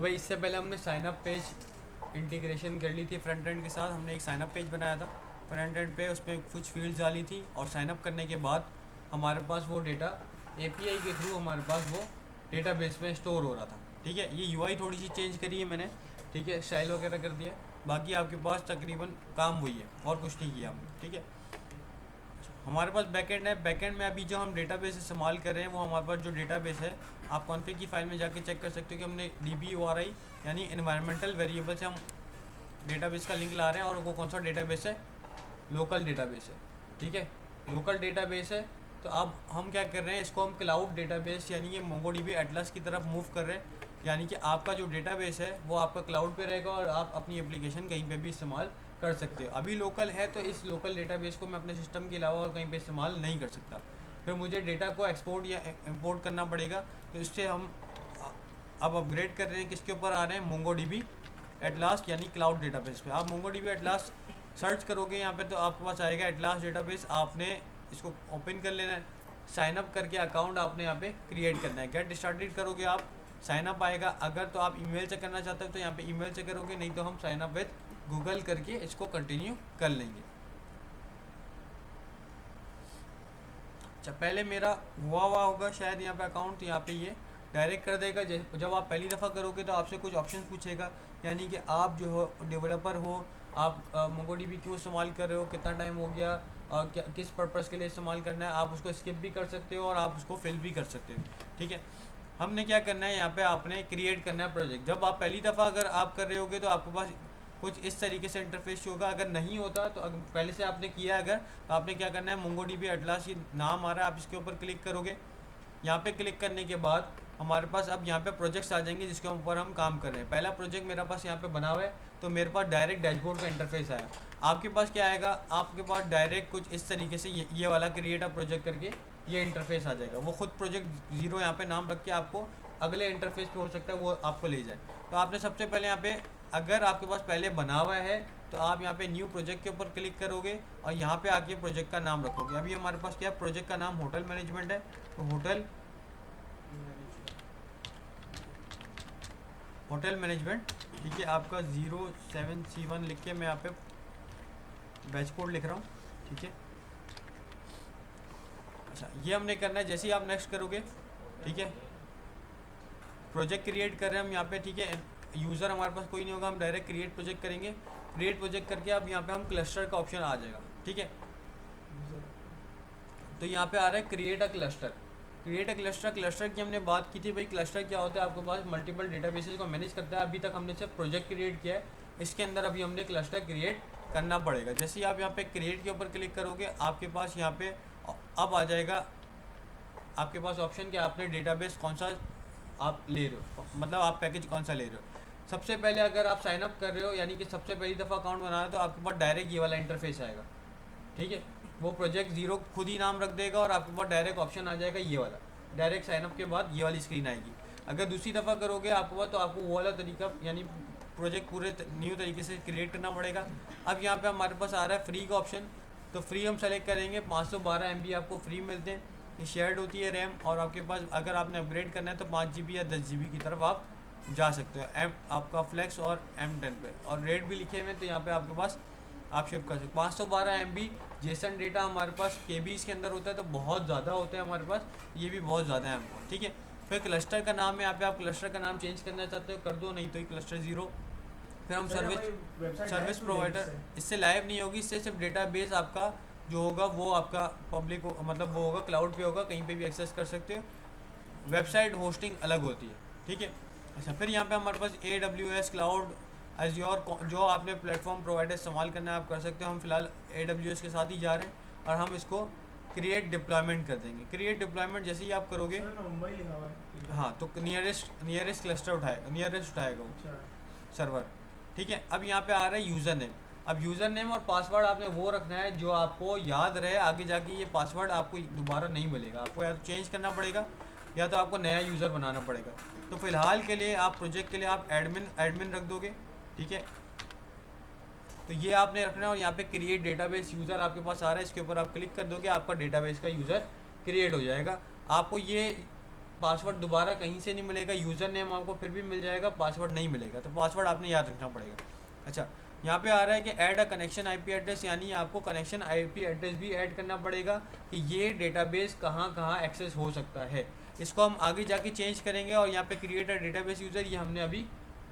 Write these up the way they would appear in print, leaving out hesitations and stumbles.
भाई इससे पहले हमने साइनअप पेज इंटीग्रेशन कर ली थी फ्रंट एंड के साथ। हमने एक साइनअप पेज बनाया था फ्रंट एंड पे, उसमें कुछ फील्ड्स डाली थी और साइनअप करने के बाद हमारे पास वो डेटा एपीआई के थ्रू हमारे पास वो डेटाबेस में स्टोर हो रहा था। ठीक है, ये यूआई थोड़ी सी चेंज करी है मैंने, ठीक है, स्टाइल वगैरह कर दिया, बाकी आपके पास तकरीबन काम वही है और कुछ नहीं किया हमने। ठीक है, हमारे पास बैकएंड है। बैकएंड में अभी जो हम डेटाबेस इस्तेमाल कर रहे हैं वो हमारे पास जो डेटाबेस है, आप कॉन्फ़िग की फाइल में जाके चेक कर सकते हो कि हमने DBORI यानी इन्वायरमेंटल वेरिएबल से हम डेटाबेस का लिंक ला रहे हैं और वो कौन सा डेटाबेस है, लोकल डेटाबेस है। ठीक है, लोकल डेटाबेस है। तो अब हम क्या कर रहे हैं, इसको हम क्लाउड डेटाबेस यानी कि मोंगोडीबी एटलस की तरफ मूव कर रहे हैं, यानी कि आपका जो डेटाबेस है वो आपका क्लाउड पे रहेगा और आप अपनी एप्लीकेशन कहीं पे भी इस्तेमाल कर सकते हो। अभी लोकल है तो इस लोकल डेटाबेस को मैं अपने सिस्टम के अलावा और कहीं पे इस्तेमाल नहीं कर सकता, फिर मुझे डेटा को एक्सपोर्ट या इंपोर्ट करना पड़ेगा। तो इससे हम अब अपग्रेड कर रहे हैं, किसके ऊपर आ रहे हैं, मोंगोडीबी एटलास यानी क्लाउड डेटाबेस पे। आप मोंगोडीबी एटलास सर्च करोगे यहाँ पे तो आपके पास आएगा एटलास डेटाबेस। आपने इसको ओपन कर लेना है, साइन अप करके अकाउंट आपने यहाँ पे क्रिएट करना है। गेट स्टार्टेड करोगे आप, साइन अप आएगा। अगर तो आप ईमेल से करना चाहते हो तो यहाँ पे ईमेल से करोगे, नहीं तो हम साइन अप विद गूगल करके इसको कंटिन्यू कर लेंगे। अच्छा, पहले मेरा हुआ होगा शायद यहाँ पे अकाउंट, तो यहाँ पे ये डायरेक्ट कर देगा। जब आप पहली दफ़ा करोगे तो आपसे कुछ ऑप्शन पूछेगा, यानी कि आप जो हो डेवलपर हो, आप मोंगोडीबी क्यों इस्तेमाल कर रहे हो, कितना टाइम हो गया और क्या किस पर्पज़ के लिए इस्तेमाल करना है। आप उसको स्किप भी कर सकते हो और आप उसको फिल भी कर सकते हो। ठीक है, हमने क्या करना है, यहाँ पे आपने क्रिएट करना है प्रोजेक्ट। जब आप पहली दफ़ा अगर आप कर रहे होगे तो आपके पास कुछ इस तरीके से इंटरफेस होगा। अगर नहीं होता तो पहले से आपने किया अगर, तो आपने क्या करना है, मोंगोडीबी एटलास ये नाम आ रहा है, आप इसके ऊपर क्लिक करोगे। यहाँ पे क्लिक करने के बाद हमारे पास अब यहाँ पे प्रोजेक्ट्स आ जाएंगे जिसके ऊपर हम काम कर रहे हैं। पहला प्रोजेक्ट मेरे पास यहाँ पे बना हुआ है, तो मेरे पास डायरेक्ट डैशबोर्ड का इंटरफेस आया। आपके पास क्या आएगा, आपके पास डायरेक्ट कुछ इस तरीके से ये वाला क्रिएट अ प्रोजेक्ट करके ये इंटरफेस आ जाएगा। वो खुद प्रोजेक्ट 0 यहाँ पे नाम रख के आपको अगले इंटरफेस पे हो सकता है वो आपको ले जाए। तो आपने सबसे पहले यहाँ पे, अगर आपके पास पहले बना हुआ है तो आप यहाँ पे न्यू प्रोजेक्ट के ऊपर क्लिक करोगे और यहाँ पे आके प्रोजेक्ट का नाम रखोगे। अभी हमारे पास क्या प्रोजेक्ट का नाम होटल मैनेजमेंट है, तो होटल मैनेजमेंट। ठीक है, आपका 07C1 लिख के मैं यहाँ पे बैच कोड लिख रहा हूँ। ठीक है, अच्छा ये हमने करना है। जैसे ही आप नेक्स्ट करोगे, ठीक है, प्रोजेक्ट क्रिएट कर रहे हैं हम यहाँ पे। ठीक है, यूज़र हमारे पास कोई नहीं होगा, हम डायरेक्ट क्रिएट प्रोजेक्ट करेंगे। क्रिएट प्रोजेक्ट करके अब यहाँ पे हम क्लस्टर का ऑप्शन आ जाएगा। ठीक है, तो यहाँ पे आ रहा है create a cluster. Create a cluster की हमने बात की थी भाई। क्लस्टर क्या होता है, आपके पास मल्टीपल डेटाबेसेस को मैनेज करता है। अभी तक हमने सिर्फ प्रोजेक्ट क्रिएट किया है, इसके अंदर अभी हमने क्लस्टर क्रिएट करना पड़ेगा। जैसे ही आप यहाँ पे क्रिएट के ऊपर क्लिक करोगे, आपके पास यहाँ पे अब आ जाएगा आपके पास ऑप्शन कि आपने डेटाबेस कौन सा आप ले रहे हो, मतलब आप पैकेज कौन सा ले रहे हो। सबसे पहले अगर आप साइन अप कर रहे हो, यानी कि सबसे पहली दफ़ा अकाउंट बना रहे हो, तो आपके पास डायरेक्ट ये वाला इंटरफेस आएगा। ठीक है, वो प्रोजेक्ट 0 खुद ही नाम रख देगा और आपके पास डायरेक्ट ऑप्शन आ जाएगा ये वाला। डायरेक्ट साइनअप के बाद ये वाली स्क्रीन आएगी। अगर दूसरी दफ़ा करोगे आपके पास, तो आपको वो वाला तरीका यानी प्रोजेक्ट पूरे न्यू तरीके से क्रिएट करना पड़ेगा। अब यहाँ पे हमारे पास आ रहा है फ्री का ऑप्शन, तो फ्री हम सेलेक्ट करेंगे। 512 MB आपको फ्री मिलते हैं। ये शेयर्ड होती है रैम, और आपके पास अगर आपने अपग्रेड करना है तो 5 GB या 10 GB की तरफ आप जा सकते हो। आपका फ्लेक्स और M10 पे, और रेट भी लिखे हुए हैं तो यहाँ पे आपके पास आप शिफ्ट कर सकते। 512 MB जेसन डेटा हमारे पास KBs के अंदर होता है, तो बहुत ज़्यादा होता है हमारे पास, ये भी बहुत ज़्यादा है हमको। ठीक है, फिर क्लस्टर का नाम है, यहाँ पे आप क्लस्टर का नाम चेंज करना चाहते हो कर दो, नहीं तो क्लस्टर 0। फिर हम सर्विस प्रोवाइडर, इससे लाइव नहीं होगी, इससे सिर्फ डेटाबेस आपका जो होगा वो आपका पब्लिक मतलब वो होगा, क्लाउड पे होगा, कहीं पे भी एक्सेस कर सकते हो। वेबसाइट होस्टिंग अलग होती है। ठीक है, अच्छा फिर यहाँ पे हमारे पास AWS क्लाउड एज़्योर, जो आपने प्लेटफॉर्म प्रोवाइडर इस्तेमाल करना है आप कर सकते हो। हम फिलहाल AWS के साथ ही जा रहे हैं और हम इसको क्रिएट डिप्लॉयमेंट कर देंगे। क्रिएट डिप्लॉयमेंट जैसे ही आप करोगे, हाँ, तो नियरेस्ट क्लस्टर उठाएगा वो सर्वर। ठीक है, अब यहाँ पे आ रहा है यूज़र नेम। अब यूज़र नेम और पासवर्ड आपने वो रखना है जो आपको याद रहे, आगे जाके ये पासवर्ड आपको दोबारा नहीं मिलेगा। आपको या तो चेंज करना पड़ेगा या तो आपको नया यूज़र बनाना पड़ेगा। तो फिलहाल के लिए आप प्रोजेक्ट के लिए आप एडमिन रख दोगे। ठीक है, तो ये आपने रखना है। और यहाँ पे क्रिएट डेटाबेस यूज़र आपके पास आ रहा है, इसके ऊपर आप क्लिक कर दोगे, आपका डेटाबेस का यूज़र क्रिएट हो जाएगा। आपको ये पासवर्ड दोबारा कहीं से नहीं मिलेगा, यूज़र नेम आपको फिर भी मिल जाएगा, पासवर्ड नहीं मिलेगा, तो पासवर्ड आपने याद रखना पड़ेगा। अच्छा, यहाँ पे आ रहा है कि add a connection IP address, यानी आपको कनेक्शन आईपी एड्रेस भी ऐड करना पड़ेगा कि ये डेटाबेस कहाँ कहाँ एक्सेस हो सकता है। इसको हम आगे जाके चेंज करेंगे। और यहाँ पे क्रिएट अ डेटाबेस यूज़र, ये हमने अभी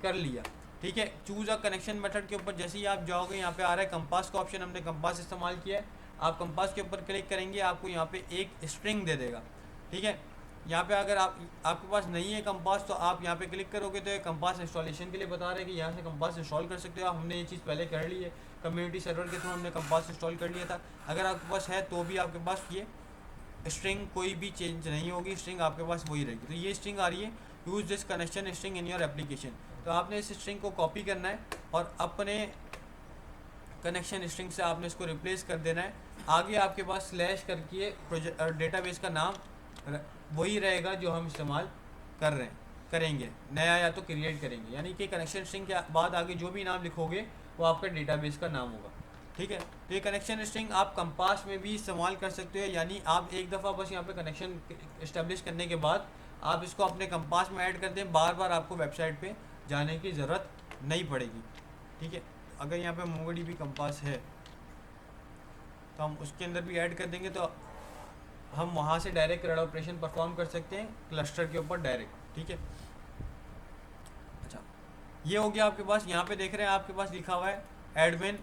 कर लिया, ठीक है। चूज़ अ कनेक्शन मेथड के ऊपर जैसे ही आप जाओगे, यहाँ पे आ रहा है कंपास का ऑप्शन, हमने कंपास इस्तेमाल किया है। आप कंपास के ऊपर क्लिक करेंगे, आपको यहाँ पे एक स्ट्रिंग दे देगा, ठीक है। यहाँ पे अगर आपके पास नहीं है कंपास, तो आप यहाँ पे क्लिक करोगे तो ये कंपास इंस्टॉलेशन के लिए बता रहे हैं कि यहाँ से कंपास इंस्टॉल कर सकते हो। हमने ये चीज़ पहले कर ली है, कम्युनिटी सर्वर के थ्रू हमने कंपास इंस्टॉल कर लिया था। अगर आपके पास है तो भी आपके पास ये स्ट्रिंग कोई भी चेंज नहीं होगी, स्ट्रिंग आपके पास वही रहेगी। तो ये स्ट्रिंग आ रही है, use this connection string in your application. तो आपने इस स्ट्रिंग को कॉपी करना है और अपने कनेक्शन स्ट्रिंग से आपने इसको रिप्लेस कर देना है। आगे आपके पास स्लैश करके डेटाबेस का नाम वही रहेगा जो हम इस्तेमाल करेंगे, नया या तो क्रिएट करेंगे, यानी कि कनेक्शन स्ट्रिंग के बाद आगे जो भी नाम लिखोगे वो आपका डेटाबेस का नाम होगा, ठीक है। तो ये कनेक्शन स्ट्रिंग आप कंपास में भी इस्तेमाल कर सकते हो, यानी आप एक दफ़ा बस यहाँ पे कनेक्शन इस्टेब्लिश करने के बाद आप इसको अपने कंपास में ऐड कर दें, बार बार आपको वेबसाइट पे जाने की ज़रूरत नहीं पड़ेगी, ठीक है। अगर यहाँ पे MongoDB कंपास है तो हम उसके अंदर भी ऐड कर देंगे, तो हम वहाँ से डायरेक्ट रेड ऑपरेशन परफॉर्म कर सकते हैं क्लस्टर के ऊपर डायरेक्ट, ठीक है। अच्छा, ये हो गया आपके पास। यहाँ पे देख रहे हैं आपके पास लिखा हुआ है एडमिन,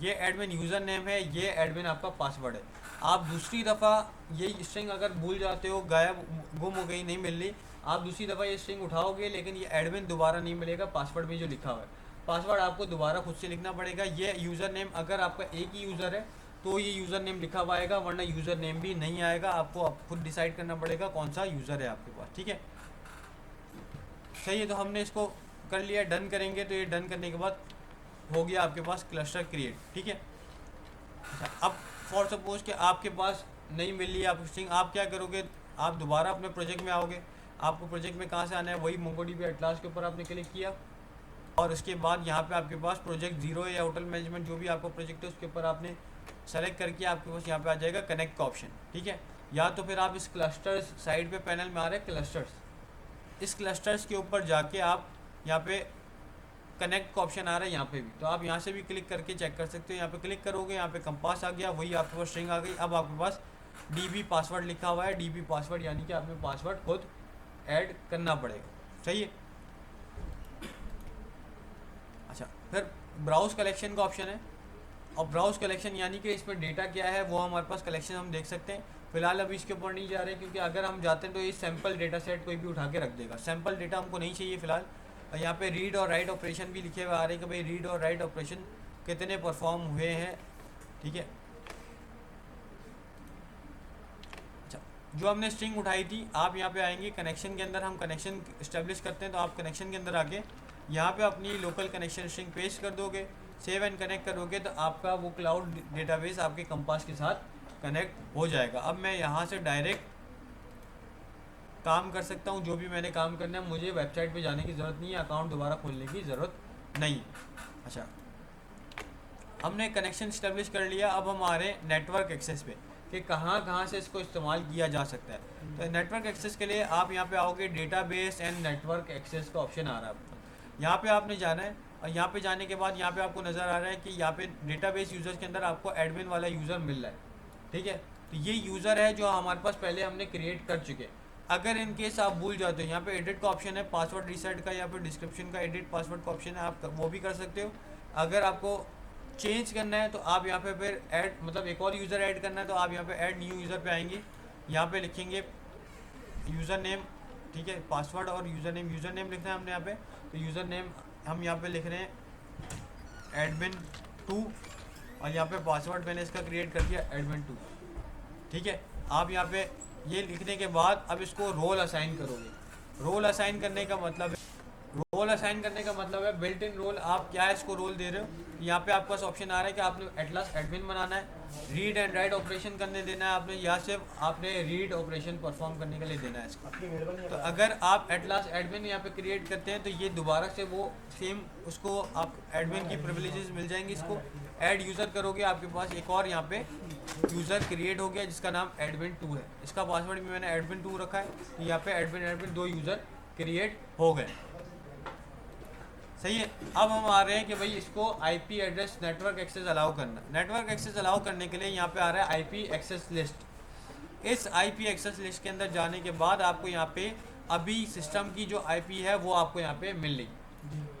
ये एडमिन यूज़र नेम है, ये एडमिन आपका पासवर्ड है। आप दूसरी दफ़ा ये स्ट्रिंग अगर भूल जाते हो, गायब गुम हो गई, नहीं मिल रही, आप दूसरी दफ़ा ये स्ट्रिंग उठाओगे लेकिन ये एडमिन दोबारा नहीं मिलेगा पासवर्ड में जो लिखा हुआ है। पासवर्ड आपको दोबारा खुद से लिखना पड़ेगा। ये यूज़र नेम अगर आपका एक ही यूज़र है तो ये यूज़र नेम लिखा हुआ आएगा, वरना यूज़र नेम भी नहीं आएगा। आपको खुद डिसाइड करना पड़ेगा कौन सा यूज़र है आपके पास, ठीक है। सही है, तो हमने इसको कर लिया, डन करेंगे। तो ये डन करने के बाद हो गया आपके पास क्लस्टर क्रिएट, ठीक है। अच्छा, अब फॉर सपोज कि आपके पास नहीं मिल रही है आप स्ट्रिंग, आप क्या करोगे, आप दोबारा अपने प्रोजेक्ट में आओगे। आपको प्रोजेक्ट में कहाँ से आना है, वही MongoDB एटलास के ऊपर आपने क्लिक किया और उसके बाद यहाँ पे आपके पास प्रोजेक्ट 0 या होटल मैनेजमेंट जो भी आपका प्रोजेक्ट है उसके ऊपर आपने सेलेक्ट करके आपके पास यहाँ पे आ जाएगा कनेक्ट का ऑप्शन, ठीक है। या तो फिर आप इस क्लस्टर्स साइड पे पैनल में आ रहे हैं क्लस्टर्स, इस क्लस्टर्स के ऊपर जाके आप यहाँ पे कनेक्ट का ऑप्शन आ रहा है यहाँ पे भी, तो आप यहाँ से भी क्लिक करके चेक कर सकते हो। यहाँ पे क्लिक करोगे, यहाँ पे कंपास आ गया, वही आपके पास स्ट्रिंग आ गई। अब आपके पास DB पासवर्ड लिखा हुआ है, DB पासवर्ड यानी कि आपने पासवर्ड खुद ऐड करना पड़ेगा, सही है। अच्छा, फिर ब्राउज कलेक्शन का ऑप्शन है, और ब्राउज कलेक्शन यानी कि इसमें डेटा क्या है वो हमारे पास कलेक्शन हम देख सकते हैं। फिलहाल अभी इसके ऊपर नहीं जा रहे क्योंकि अगर हम जाते हैं तो ये सैम्पल डेटा सेट कोई भी उठा के रख देगा, सैम्पल डेटा हमको नहीं चाहिए फिलहाल। यहाँ पे रीड और राइट ऑपरेशन भी लिखे हुए आ रहे हैं कि भाई रीड और राइट ऑपरेशन कितने परफॉर्म हुए हैं, ठीक है। अच्छा, जो हमने स्ट्रिंग उठाई थी, आप यहाँ पे आएंगे कनेक्शन के अंदर, हम कनेक्शन इस्टेब्लिश करते हैं, तो आप कनेक्शन के अंदर आके यहाँ पे अपनी लोकल कनेक्शन स्ट्रिंग पेस्ट कर दोगे, सेव एंड कनेक्ट करोगे, तो आपका वो क्लाउड डेटाबेस आपके कंपास के साथ कनेक्ट हो जाएगा। अब मैं यहाँ से डायरेक्ट काम कर सकता हूँ, जो भी मैंने काम करना है, मुझे वेबसाइट पे जाने की ज़रूरत नहीं है, अकाउंट दोबारा खोलने की ज़रूरत नहीं है। अच्छा, हमने कनेक्शन इस्टेब्लिश कर लिया, अब हम आ रहे हैं नेटवर्क एक्सेस पे कि कहाँ कहाँ से इसको इस्तेमाल किया जा सकता है। तो नेटवर्क एक्सेस के लिए आप यहाँ पे आओगे, डेटाबेस एंड नेटवर्क एक्सेस का ऑप्शन आ रहा है आपको, यहाँ पे आपने जाना है। और यहाँ पे जाने के बाद यहाँ पे आपको नज़र आ रहा है कि यहाँ पे डेटाबेस यूज़र्स के अंदर आपको एडमिन वाला यूज़र मिल रहा है, ठीक है। तो ये यूज़र है जो हमारे पास पहले हमने क्रिएट कर चुके। अगर इन केस आप भूल जाते हो, यहाँ पे एडिट का ऑप्शन है, पासवर्ड रीसेट का या फिर डिस्क्रिप्शन का एडिट पासवर्ड का ऑप्शन है, आप वो भी कर सकते हो। अगर आपको चेंज करना है तो आप यहाँ पे फिर ऐड, मतलब एक और यूज़र ऐड करना है तो आप यहाँ पे ऐड न्यू यूज़र पे आएंगे, यहाँ पे लिखेंगे यूज़र नेम, ठीक है, पासवर्ड और यूज़र नेम लिखना है हमने यहाँ पे। तो यूज़र नेम हम यहाँ पे लिख रहे हैं admin2 और यहाँ पे पासवर्ड मैंने इसका क्रिएट कर दिया admin2, ठीक है। आप यहाँ पे ये लिखने के बाद अब इसको रोल असाइन करोगे। रोल असाइन करने का मतलब है बिल्ट इन रोल, आप क्या है इसको रोल दे रहे हो। यहाँ पे आपके पास ऑप्शन आ रहा है कि आपने एटलास एडमिन बनाना है, रीड एंड राइट ऑपरेशन करने देना है आपने, या सिर्फ आपने रीड ऑपरेशन परफॉर्म करने के लिए देना है इसको। तो अगर आप एटलास एडमिन यहाँ पे क्रिएट करते हैं तो ये दोबारा से वो सेम उसको आप एडमिन की प्रिविलेजेस मिल जाएंगी इसको। ऐड यूज़र करोगे आपके पास एक और यहाँ पे यूज़र क्रिएट हो गया जिसका नाम admin2 है। इसका पासवर्ड भी मैंने admin2 रखा है, तो यहाँ पे admin 2 यूज़र क्रिएट हो गए। सही है। अब हम आ रहे हैं कि भाई इसको IP address network access allow करना। नेटवर्क एक्सेस अलाउ करने के लिए यहाँ पे आ रहा है आईपी एक्सेस लिस्ट। इस आईपी एक्सेस लिस्ट के अंदर जाने के बाद आपको यहाँ पे अभी सिस्टम की जो आईपी है वो आपको यहाँ पे मिल रही।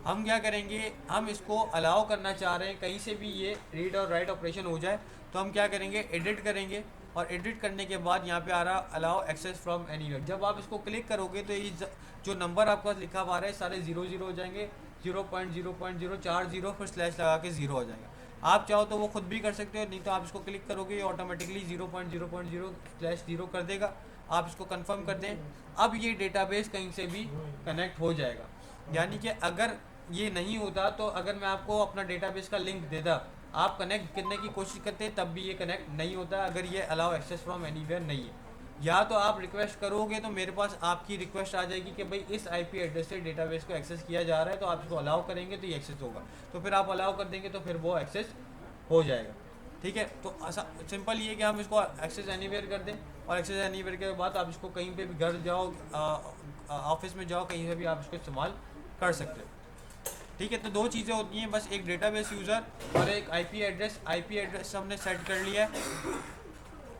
हम क्या करेंगे, हम इसको अलाउ करना चाह रहे हैं कहीं से भी ये रीड और राइट ऑपरेशन हो जाए, तो हम क्या करेंगे, एडिट करेंगे। और एडिट करने के बाद यहाँ पे आ रहा अलाउ एक्सेस फ्रॉम एनीवेयर। जब आप इसको क्लिक करोगे तो ये जो नंबर आपके पास लिखा हुआ है सारे 00 हो जाएंगे, 0.0.040 फिर स्लैश लगा के 0 हो जाएगा। आप चाहो तो वो खुद भी कर सकते हो, नहीं तो आप इसको क्लिक करोगे ये ऑटोमेटिकली 0.0.0/0 कर देगा। आप इसको कंफर्म कर दें, अब ये डेटाबेस कहीं से भी कनेक्ट हो जाएगा। यानी कि अगर ये नहीं होता तो अगर मैं आपको अपना डेटाबेस का लिंक देता, आप कनेक्ट करने की कोशिश करते तब भी ये कनेक्ट नहीं होता अगर ये अलाउ एक्सेस फ्रॉम एनीवेयर नहीं है। या तो आप रिक्वेस्ट करोगे तो मेरे पास आपकी रिक्वेस्ट आ जाएगी कि भाई इस आईपी एड्रेस से डेटाबेस को एक्सेस किया जा रहा है, तो आप इसको अलाउ करेंगे तो ये एक्सेस होगा। तो फिर आप अलाउ कर देंगे तो फिर वो एक्सेस हो जाएगा। ठीक है, तो सिंपल ये कि हम इसको एक्सेस एनीवेयर कर दें, और एक्सेस एनीवेयर के बाद आप इसको कहीं पे भी घर जाओ, ऑफिस में जाओ, कहीं से भी आप इसको इस्तेमाल कर सकते हो। ठीक है, तो दो चीज़ें होती हैं बस, एक डेटाबेस यूज़र और एक आईपी एड्रेस। आईपी एड्रेस हमने सेट कर लिया है।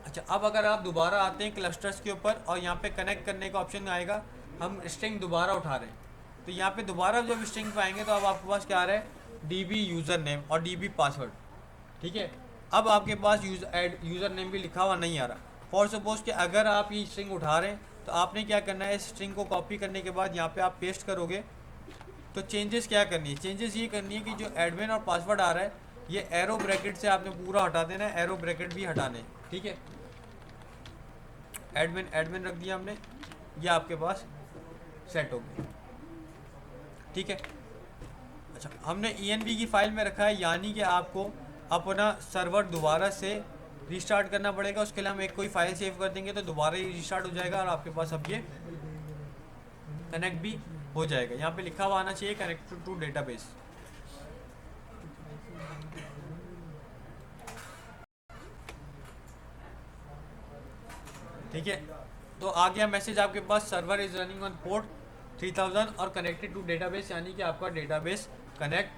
अच्छा, अब अगर आप दोबारा आते हैं क्लस्टर्स के ऊपर और यहाँ पे कनेक्ट करने का ऑप्शन आएगा, हम स्ट्रिंग दोबारा उठा रहे हैं, तो यहाँ पे दोबारा जब स्ट्रिंग पे आएंगे तो अब आपके पास क्या आ रहा है, डीबी यूज़र नेम और डीबी पासवर्ड। ठीक है, अब आपके पास यूज़र नेम भी लिखा हुआ नहीं आ रहा। फॉर सपोज कि अगर आप ये स्ट्रिंग उठा रहे हैं तो आपने क्या करना है, स्ट्रिंग को कॉपी करने के बाद यहाँ पे आप पेस्ट करोगे। तो चेंजेस क्या करनी है, चेंजेस ये करनी है कि जो एडमिन और पासवर्ड आ रहा है ये एरो ब्रैकेट से आपने पूरा हटा देना है, एरो ब्रैकेट भी हटाने। ठीक है, एडमिन रख दिया हमने, ये आपके पास सेट हो गया। ठीक है, अच्छा हमने ENB की फाइल में रखा है, यानी कि आपको अपना सर्वर दोबारा से रिस्टार्ट करना पड़ेगा। उसके लिए हम एक कोई फाइल सेव कर देंगे तो दोबारा ही रिस्टार्ट हो जाएगा और आपके पास अब ये कनेक्ट भी हो जाएगा। यहाँ पे लिखा हुआ आना चाहिए कनेक्ट टू डेटाबेस। ठीक है, तो आ गया मैसेज आपके पास, server is running on port 3000 और कनेक्टेड टू डेटाबेस, यानी कि आपका डेटाबेस कनेक्ट